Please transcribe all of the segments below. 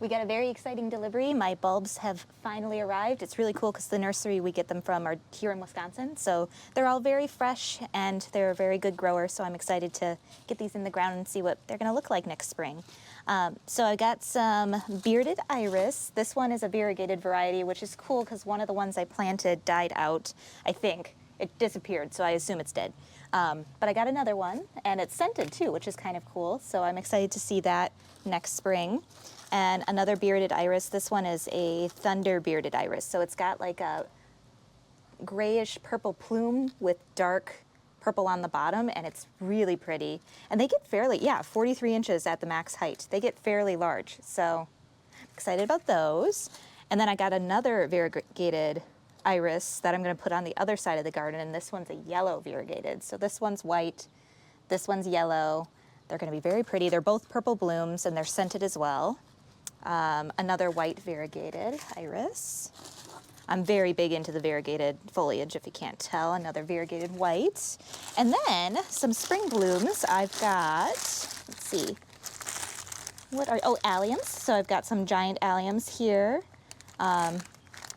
We got a very exciting delivery. My bulbs have finally arrived. It's really cool because the nursery we get them from are here in Wisconsin. So they're all very fresh and they're a very good grower. So I'm excited to get these in the ground and see what they're going to look like next spring. So I got some bearded iris. This one is a variegated variety, which is cool because one of the ones I planted died out, I think. It disappeared, so I assume it's dead. But I got another one, and it's scented too, which is kind of cool. So I'm excited to see that next spring. And another bearded iris. This one is a thunder bearded iris. So it's got like a grayish purple plume with dark purple on the bottom, and it's really pretty. And they get fairly, 43 inches at the max height. They get fairly large, so excited about those. And then I got another variegated iris that I'm going to put on the other side of the garden, and this one's a yellow variegated. So this one's white, this one's yellow. They're going to be very pretty. They're both purple blooms, and they're scented as well. Another white variegated iris. I'm very big into the variegated foliage, if you can't tell. Another variegated white. And then some spring blooms. I've got, let's see, alliums. So I've got some giant alliums here.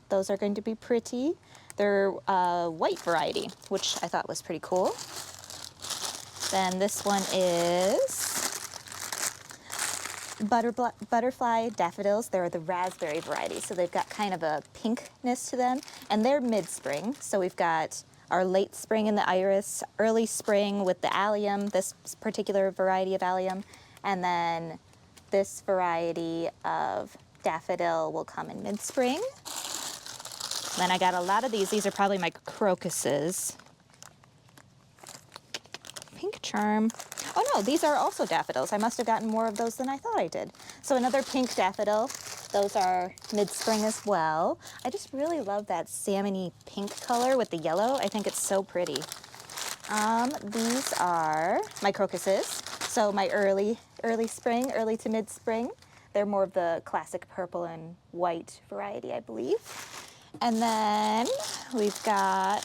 Those are going to be pretty. They're white variety, which I thought was pretty cool. Then this one is butterfly daffodils. They're the raspberry variety, so they've got kind of a pinkness to them, and they're mid-spring. So we've got our late spring in the iris, early spring with the allium, this particular variety of allium, and then this variety of daffodil will come in mid-spring. Then I got a lot of these. These are probably my crocuses. Pink charm. Oh no, these are also daffodils. I must have gotten more of those than I thought I did. So another pink daffodil. Those are mid-spring as well. I just really love that salmony pink color with the yellow. I think it's so pretty. These are my crocuses. So my early spring, early to mid-spring. They're more of the classic purple and white variety, I believe. And then we've got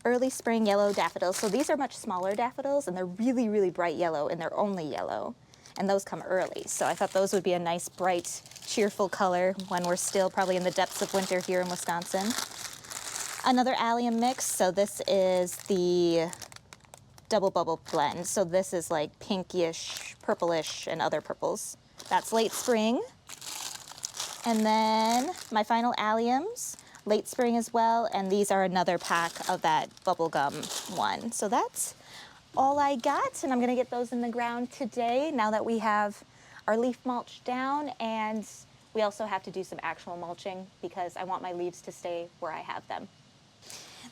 early spring yellow daffodils. So these are much smaller daffodils, and they're really, really bright yellow, and they're only yellow. And those come early. So I thought those would be a nice, bright, cheerful color when we're still probably in the depths of winter here in Wisconsin. Another allium mix. So this is the double bubble blend. So this is like pinkish, purplish, and other purples. That's late spring. And then my final alliums, late spring as well, and these are another pack of that bubblegum one. So that's all I got, and I'm gonna get those in the ground today now that we have our leaf mulch down, and we also have to do some actual mulching because I want my leaves to stay where I have them.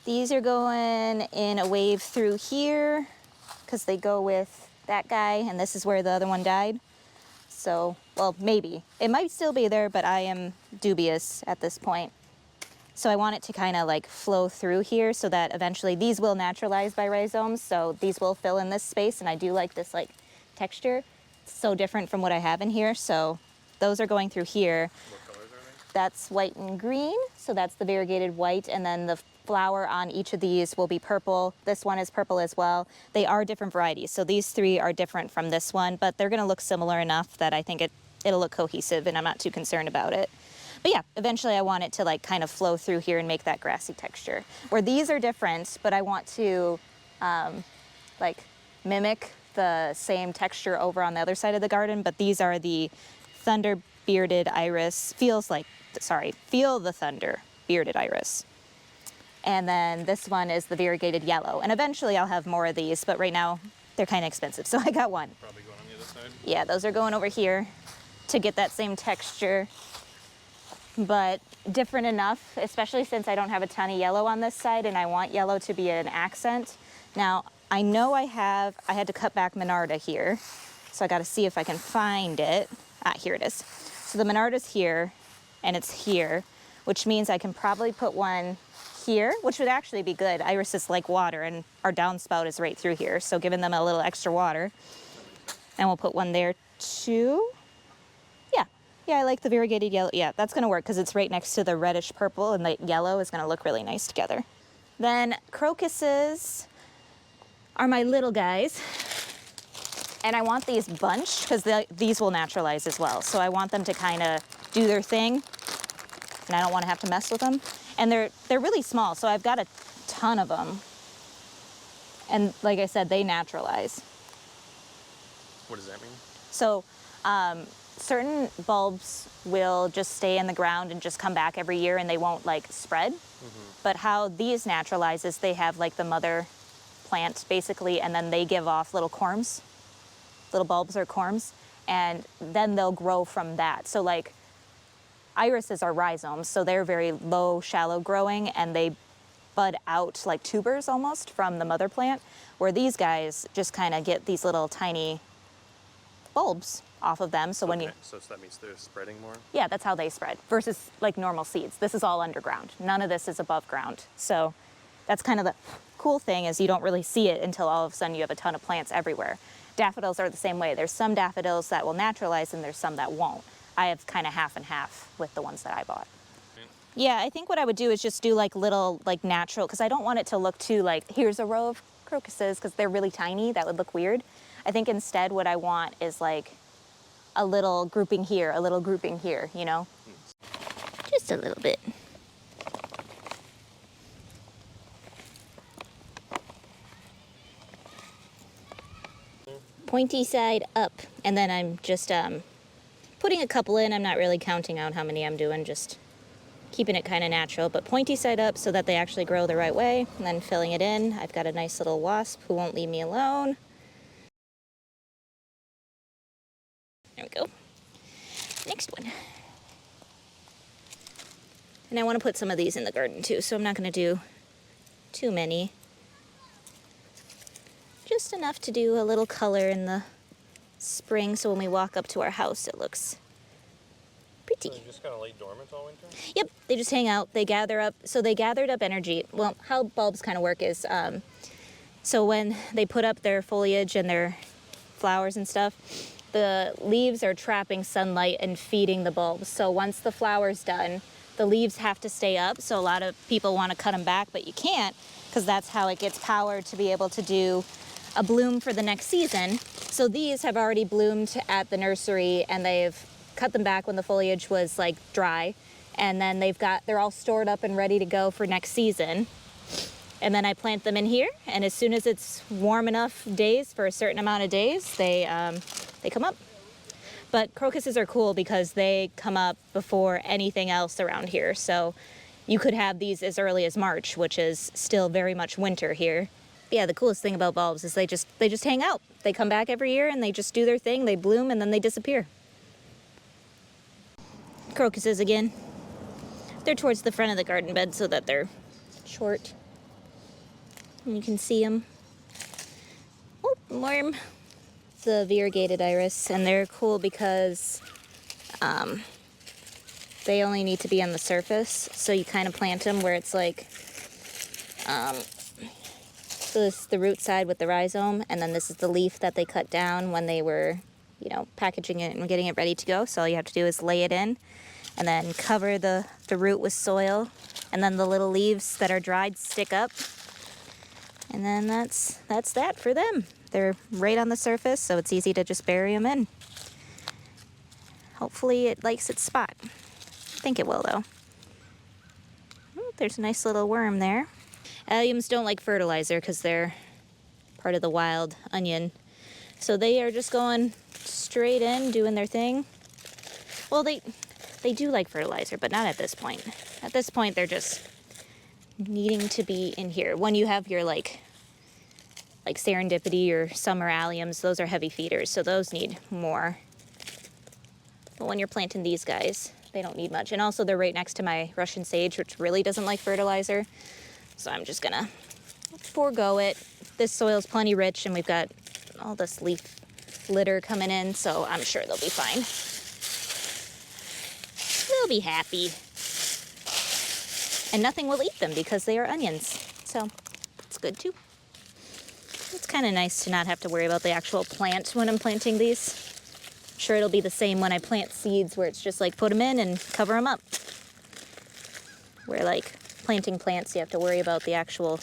These are going in a wave through here because they go with that guy, and this is where the other one died. So, well, maybe. It might still be there, but I am dubious at this point. So I want it to kind of like flow through here so that eventually these will naturalize by rhizomes. So these will fill in this space, and I do like this like texture. It's so different from what I have in here. So those are going through here. What colors are they? That's white and green. So that's the variegated white, and then the flower on each of these will be purple. This one is purple as well. They are different varieties. So these three are different from this one, but they're gonna look similar enough that I think it'll look cohesive, and I'm not too concerned about it. But yeah, eventually I want it to like kind of flow through here and make that grassy texture. Where these are different, but I want to like mimic the same texture over on the other side of the garden, but these are the thunder bearded iris. Feel the thunder bearded iris. And then this one is the variegated yellow. And eventually I'll have more of these, but right now they're kind of expensive, so I got one. Probably going on the other side. Yeah, those are going over here to get that same texture, but different enough, especially since I don't have a ton of yellow on this side and I want yellow to be an accent. Now, I know I had to cut back Monarda here, so I got to see if I can find it. Here it is. So the Monarda's here, and it's here, which means I can probably put one here, which would actually be good. Irises like water, and our downspout is right through here, so giving them a little extra water. And we'll put one there too. Yeah, I like the variegated yellow. Yeah, that's gonna work because it's right next to the reddish purple, and the yellow is gonna look really nice together. Then crocuses are my little guys. And I want these bunched because these will naturalize as well. So I want them to kind of do their thing, and I don't want to have to mess with them. And they're really small, so I've got a ton of them. And like I said, they naturalize. What does that mean? So certain bulbs will just stay in the ground and just come back every year, and they won't like spread. But how these naturalize is they have like the mother plant basically, and then they give off little corms, little bulbs or corms, and then they'll grow from that. So like irises are rhizomes, so they're very low, shallow growing, and they bud out like tubers almost from the mother plant, where these guys just kind of get these little tiny bulbs off of them. So when you... So that means they're spreading more? Yeah, that's how they spread, versus like normal seeds. This is all underground. None of this is above ground. So that's kind of the cool thing, is you don't really see it until all of a sudden you have a ton of plants everywhere. Daffodils are the same way. There's some daffodils that will naturalize and there's some that won't. I have kind of half and half with the ones that I bought. Yeah, I think what I would do is just do like little like natural, because I don't want it to look too like, here's a row of crocuses, because they're really tiny. That would look weird. I think instead what I want is like a little grouping here, a little grouping here, you know? Just a little bit. Pointy side up, and then I'm just putting a couple in. I'm not really counting out how many I'm doing, just keeping it kind of natural, but pointy side up so that they actually grow the right way, and then filling it in. I've got a nice little wasp who won't leave me alone. There we go. Next one. And I want to put some of these in the garden too, so I'm not going to do too many. Just enough to do a little color in the spring, so when we walk up to our house it looks pretty. So they just kind of lay dormant all winter? Yep, they just hang out. They gather up, so they gathered up energy. Well, how bulbs kind of work is, so when they put up their foliage and their flowers and stuff, the leaves are trapping sunlight and feeding the bulbs. So once the flower's done, the leaves have to stay up. So a lot of people want to cut them back, but you can't, because that's how it gets power to be able to do a bloom for the next season. So these have already bloomed at the nursery, and they've cut them back when the foliage was like dry, and then they're all stored up and ready to go for next season. And then I plant them in here, and as soon as it's warm enough days for a certain amount of days, they come up. But crocuses are cool because they come up before anything else around here. So you could have these as early as March, which is still very much winter here. Yeah, the coolest thing about bulbs is they just hang out. They come back every year and they just do their thing, they bloom, and then they disappear. Crocuses again. They're towards the front of the garden bed so that they're short. And you can see them. Oh, worm. The variegated iris, and they're cool because they only need to be on the surface. So you kind of plant them where it's like, so this is the root side with the rhizome, and then this is the leaf that they cut down when they were, you know, packaging it and getting it ready to go. So all you have to do is lay it in, and then cover the root with soil, and then the little leaves that are dried stick up. And then that's that for them. They're right on the surface, so it's easy to just bury them in. Hopefully it likes its spot. I think it will, though. Oh, there's a nice little worm there. Alliums don't like fertilizer because they're part of the wild onion. So they are just going straight in, doing their thing. Well, they do like fertilizer, but not at this point. At this point, they're just needing to be in here. When you have your like serendipity or summer alliums, those are heavy feeders, so those need more. But when you're planting these guys, they don't need much. And also they're right next to my Russian sage, which really doesn't like fertilizer. So I'm just gonna forego it. This soil's plenty rich, and we've got all this leaf litter coming in, so I'm sure they'll be fine. They'll be happy. And nothing will eat them because they are onions. So it's good too. It's kind of nice to not have to worry about the actual plant when I'm planting these. I'm sure it'll be the same when I plant seeds, where it's just like put them in and cover them up. Where like planting plants, you have to worry about the actual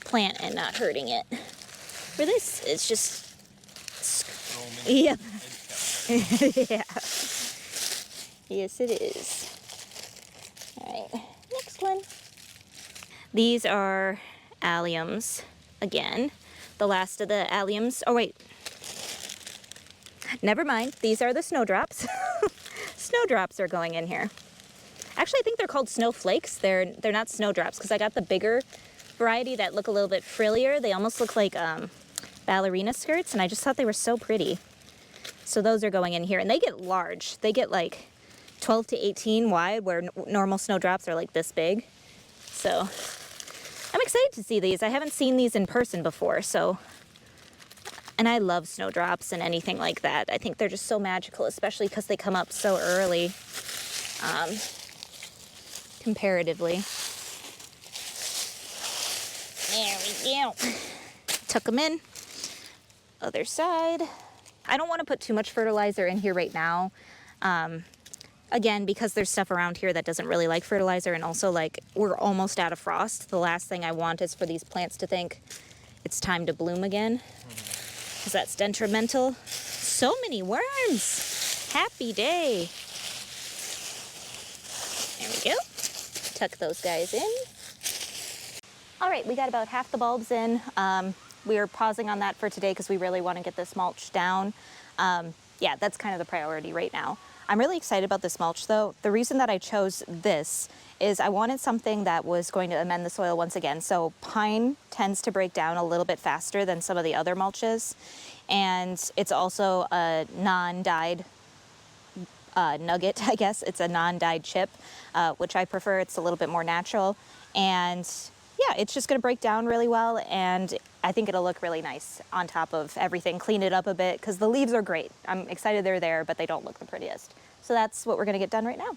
plant and not hurting it. For this, it's just Yep. Yeah. Yes, it is. All right, next one. These are alliums again. The last of the alliums. Oh, wait. Never mind. These are the snowdrops. Snowdrops are going in here. Actually, I think they're called snowflakes. They're not snowdrops because I got the bigger variety that look a little bit frillier. They almost look like ballerina skirts, and I just thought they were so pretty. So those are going in here, and they get large. They get like 12 to 18 wide, where normal snowdrops are like this big. So I'm excited to see these. I haven't seen these in person before, so. And I love snowdrops and anything like that. I think they're just so magical, especially because they come up so early, comparatively. There we go. Tuck them in. Other side. I don't want to put too much fertilizer in here right now. Again, because there's stuff around here that doesn't really like fertilizer, and also like we're almost out of frost. The last thing I want is for these plants to think it's time to bloom again, because that's detrimental. So many worms. Happy day. There we go. Tuck those guys in. All right, we got about half the bulbs in. We are pausing on that for today because we really want to get this mulch down. Yeah, that's kind of the priority right now. I'm really excited about this mulch though. The reason that I chose this is I wanted something that was going to amend the soil once again. So pine tends to break down a little bit faster than some of the other mulches. And it's also a non-dyed nugget, I guess. It's a non-dyed chip, which I prefer. It's a little bit more natural. And yeah, it's just going to break down really well, and I think it'll look really nice on top of everything. Clean it up a bit, because the leaves are great. I'm excited they're there, but they don't look the prettiest. So that's what we're going to get done right now.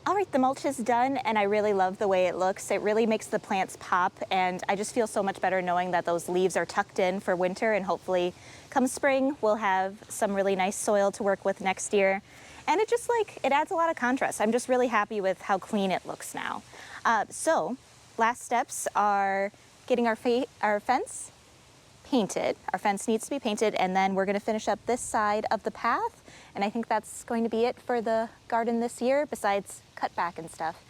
All right, the mulch is done, and I really love the way it looks. It really makes the plants pop, and I just feel so much better knowing that those leaves are tucked in for winter, and hopefully come spring we'll have some really nice soil to work with next year. And it just it adds a lot of contrast. I'm just really happy with how clean it looks now. So last steps are getting our fence painted. Our fence needs to be painted, and then we're going to finish up this side of the path. And I think that's going to be it for the garden this year, besides cut back and stuff.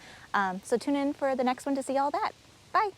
So tune in for the next one to see all that. Bye.